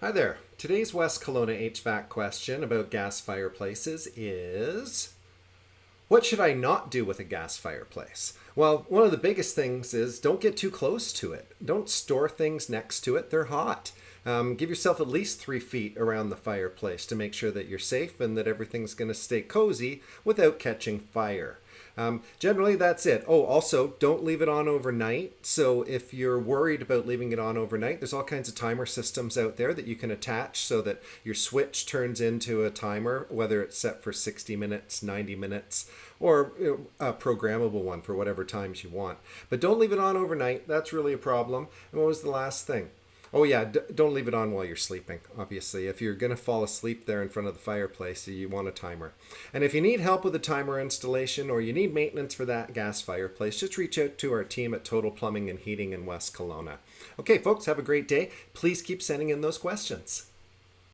Hi there. Today's West Kelowna HVAC question about gas fireplaces is, what should I not do with a gas fireplace? Well, one of the biggest things is don't get too close to it. Don't store things next to it. They're hot. Give yourself at least 3 feet around the fireplace to make sure that you're safe and that everything's going to stay cozy without catching fire. Generally, that's it. Oh, also, don't leave it on overnight. So, if you're worried about leaving it on overnight, there's all kinds of timer systems out there that you can attach so that your switch turns into a timer, whether it's set for 60 minutes, 90 minutes, or a programmable one for whatever times you want. But don't leave it on overnight. That's really a problem. And what was the last thing? Oh yeah, don't leave it on while you're sleeping. Obviously, if you're going to fall asleep there in front of the fireplace, you want a timer. And if you need help with a timer installation or you need maintenance for that gas fireplace, just reach out to our team at Total Plumbing and Heating in West Kelowna. Okay, folks, have a great day. Please keep sending in those questions.